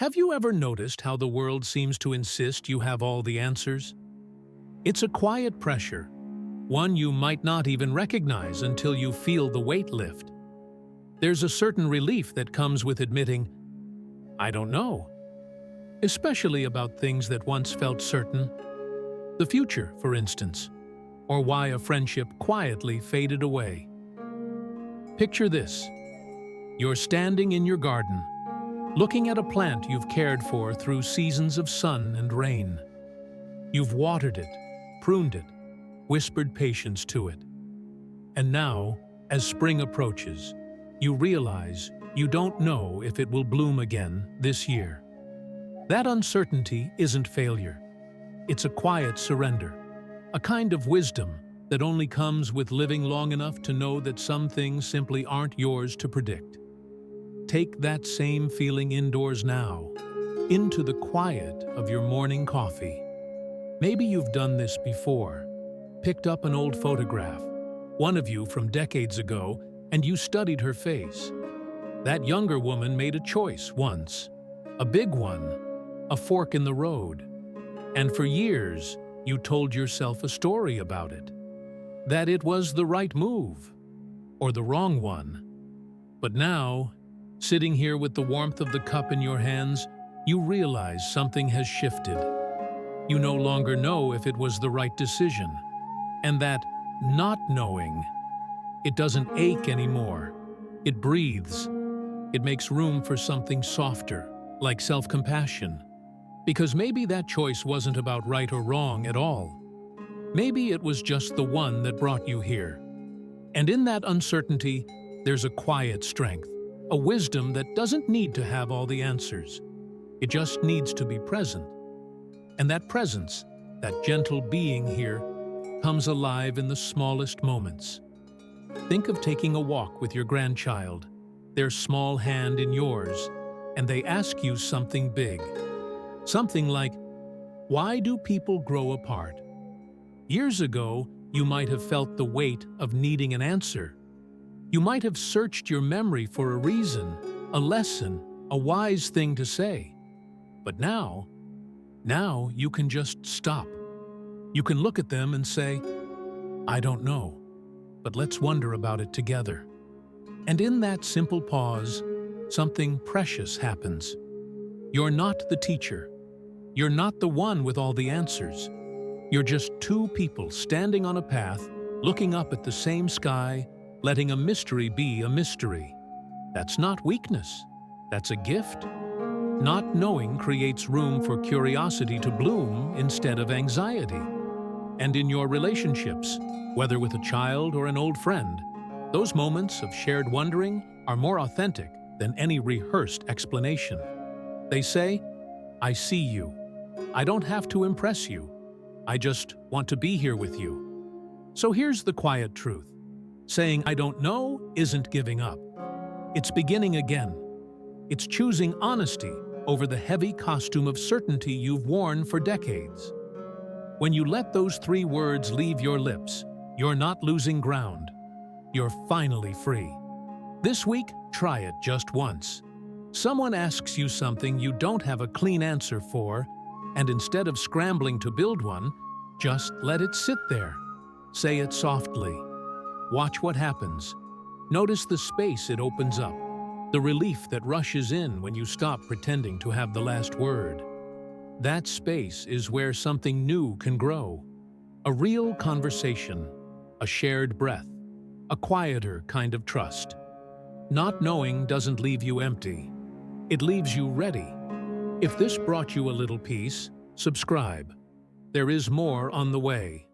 Have you ever noticed how the world seems to insist you have all the answers? It's a quiet pressure, one you might not even recognize until you feel the weight lift. There's a certain relief that comes with admitting, I don't know, especially about things that once felt certain. The future, for instance, or why a friendship quietly faded away. Picture this. You're standing in your garden, looking at a plant you've cared for through seasons of sun and rain. You've watered it, pruned it, whispered patience to it. And now, as spring approaches, you realize you don't know if it will bloom again this year. That uncertainty isn't failure. It's a quiet surrender, a kind of wisdom that only comes with living long enough to know that some things simply aren't yours to predict. Take that same feeling indoors now, into the quiet of your morning coffee. Maybe you've done this before. Picked up an old photograph, one of you from decades ago, and you studied her face. That younger woman made a choice once, a big one, a fork in the road. And for years, you told yourself a story about it. That it was the right move, or the wrong one. But now, sitting here with the warmth of the cup in your hands, you realize something has shifted. You no longer know if it was the right decision. And that not knowing, it doesn't ache anymore. It breathes. It makes room for something softer, like self-compassion. Because maybe that choice wasn't about right or wrong at all. Maybe it was just the one that brought you here. And in that uncertainty, there's a quiet strength, a wisdom that doesn't need to have all the answers. It just needs to be present. And that presence, that gentle being here, comes alive in the smallest moments. Think of taking a walk with your grandchild, their small hand in yours, and they ask you something big. Something like, why do people grow apart? Years ago, you might have felt the weight of needing an answer. You might have searched your memory for a reason, a lesson, a wise thing to say. But now you can just stop. You can look at them and say, I don't know, but let's wonder about it together. And in that simple pause, something precious happens. You're not the teacher. You're not the one with all the answers. You're just two people standing on a path, looking up at the same sky, letting a mystery be a mystery. That's not weakness. That's a gift. Not knowing creates room for curiosity to bloom instead of anxiety. And in your relationships, whether with a child or an old friend, those moments of shared wondering are more authentic than any rehearsed explanation. They say, I see you. I don't have to impress you. I just want to be here with you. So here's the quiet truth. Saying I don't know isn't giving up. It's beginning again. It's choosing honesty over the heavy costume of certainty you've worn for decades. When you let those three words leave your lips, you're not losing ground. You're finally free. This week, try it just once. Someone asks you something you don't have a clean answer for, and instead of scrambling to build one, just let it sit there. Say it softly. Watch what happens. Notice the space it opens up, the relief that rushes in when you stop pretending to have the last word. That space is where something new can grow. A real conversation, a shared breath, a quieter kind of trust. Not knowing doesn't leave you empty. It leaves you ready. If this brought you a little peace, subscribe. There is more on the way.